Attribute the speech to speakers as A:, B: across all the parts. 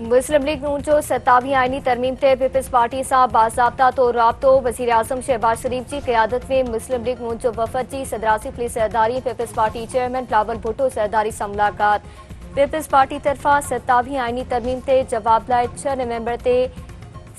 A: मुस्लिम league नून जो 27वीं आईनी तरमीम ते पीपल्स पार्टी से बाज़ाब्ता तौर राब्तो वज़ीर आज़म शहबाज शरीफ की क़यादत में मुस्लिम लीग नून जो वफ़द की सदरासी पुलिस सरदारी पीपल्स पार्टी चेयरमैन बिलावल भुट्टो सरदारी से मुलाकात। पीपल्स पार्टी तरफा 27वीं आईनी तरमीम ते जवाब लाए 6 नवंबर ते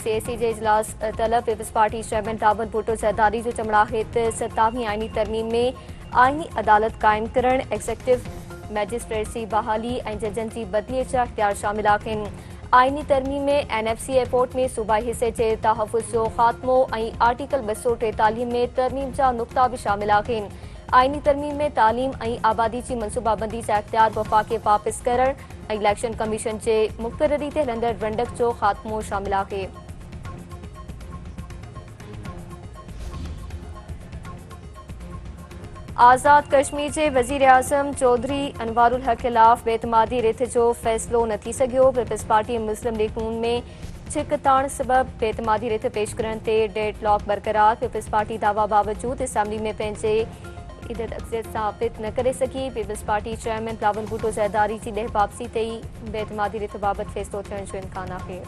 A: सीएसी जे इजलास तलब। पीपल्स पार्टी चेयरमैन बिलावल भुट्टो सरदारी जो चमड़ा है 27वीं आईनी तरमीम में आईनी अदालत कायम करण, एग्जीक्यूटिव मैजिस्ट्रेसी बहाली और जजन की बदली जा इख्तियार शामिल आहिन। आईनी तरमीम में NFC एयरपोर्ट में सूबाई हिस्से के तहफ़्फ़ुज़ जो खात्मो और आर्टिकल 243 में तरमीम जा नुक्ता भी शामिल आहिन। आईनी तरमीम में तालीम और आबादी की मनसूबाबंदी जा इख्तियार वफ़ाक़ वापस करण और इलेक्शन कमीशन के मुक़र्ररी ते हलंदड़ रंडक जो खात्मो शामिल आहे। आज़ाद कश्मीर के वज़ीर आज़म चौधरी अनवारुल हक खिलाफ बेतमादी रिथ जो फैसलो न थी सघियो। पीपल्स पार्टी मुस्लिम लीग नून में छिक ताण सबब बेतमादी रिथ पेश करण ते डेड लॉक बरकरार। पीपल्स पार्टी दावा बावजूद असम्बली में पंहिंजे इदत अक्सरियत साबित न करे सघी। पीपल्स पार्टी चेयरमैन बिलावल भुट्टो ज़रदारी की ॾह वापसी ते ई बेतमादी रिथ बाबत फैसलो थियण जो इम्कान आहे।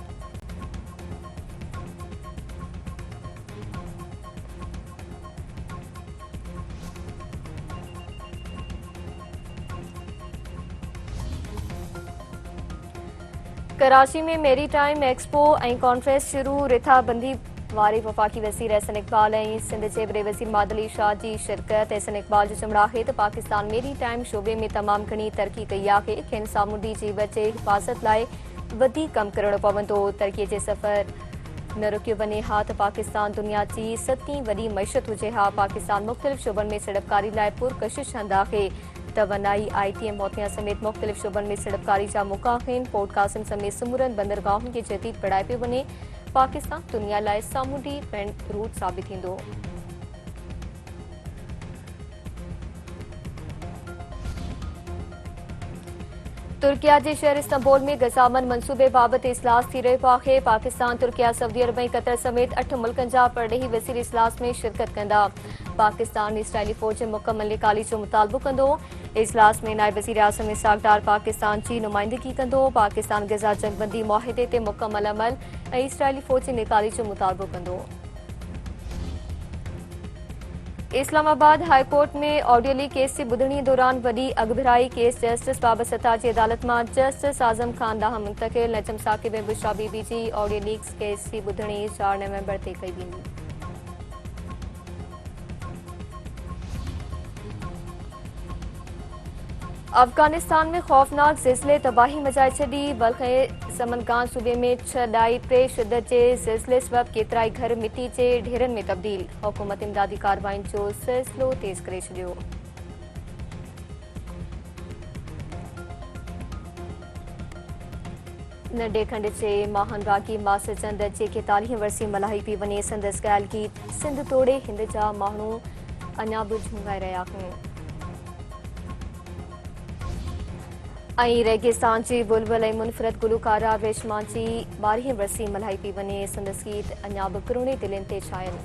A: कराची में मेरी टाइम एक्सपो और कॉन्फ्रेंस शुरू। रिथा बंदी वारे वफाकी वज़ीर एहसन इकबाल और सिंध के वरे वज़ीर मादली शाह की शिरकत। एहसन इकबाल जो चमड़ा है तो पाकिस्तान मेरी टाइम शोबे में तमाम घनी तरक्की कई है। खेन सामुंडी जीव के हिफाजत लाए वधीक कम करणो पवंदो। तरक्की के सफ़र न रुकियो वने हा तो पाकिस्तान दुनिया की 7वीं वडी मैशत हुजे हा। पाकिस्तान मुख्तलिफ शोबन में सड़पकारी लाए पुरकशिश हंद आहे। तवनाई ITM मोतिया समेत मुख्तलिफ शोबन में सड़पकारी जा मौक़ा आहिनि। पोर्ट कासिम समेत सुमुरन बंदरगाहों के जदीद बढ़ाए पियो वने। पाकिस्तान दुनिया लाए सामुंडी ट्रेंड रूट साबित थींदो। तुर्किया के शहर इस्तांबुल में गजामन मनसूबे बाबत इजलास थी रहियो आहे। पाकिस्तान, तुर्किया, सऊदी अरब और कतर समेत 8 मुल्कन जा परडेही वज़ीर इजलास में शिरकत कंदा। पाकिस्तान इसराइली फौज के मुकम्मल निकाली जो मुतालबो कंदो। इजलास में नायब वज़ीर आज़म इसहाक डार पाकिस्तान की नुमाइंदगी कंदो। पाकिस्तान गजा जंगबंदी मुआहिदे ते मुकम्मल अमल और इसराइली फौज की निकाली जो मुतालबो कंदो। इस्लामाबाद हाई कोर्ट में ऑडियो लीक केस की बुधणी दौरान वडी अगभराई। केस जस्टिस बाबर सत्तार की अदालत में जस्टिस आजम खान ॾांहुं मुंतकिल। नजम साकिब ऐं बुशरा बीबी जी ऑडियो लीक केस की बुधणी 4 नवंबर ते कई वेंदी। अफगानिस्तान में खौफनाक ज़िलज़िले तबाही मचाए छॾी। बल्ख ऐं समनगान सूबे में 6 ॾाई 3 शिदत के ज़िलज़िले सबब केतिराई घर मिट्टी के ढेरन में तब्दील। हुकूमत इमदादी कार्रवाइन जो सिलसिलो तेज करे छॾियो। नंढे खंड के माहन बागी मास्टर चंद जे 41 वर्सी मल्हाई पी वने। संदसि ॻाल्हि गीत सिंध तोड़े हिंद जा माण्हू अञा भी झुंगाए रहिया आहिनि। रेगिस्तान की बुलबुल और मुनफरद गुलकारा रेशमा की 12 वर्सी मल्हाई पी वने। संदसि गीत अञा भी करोड़े दिलनि ते छायल।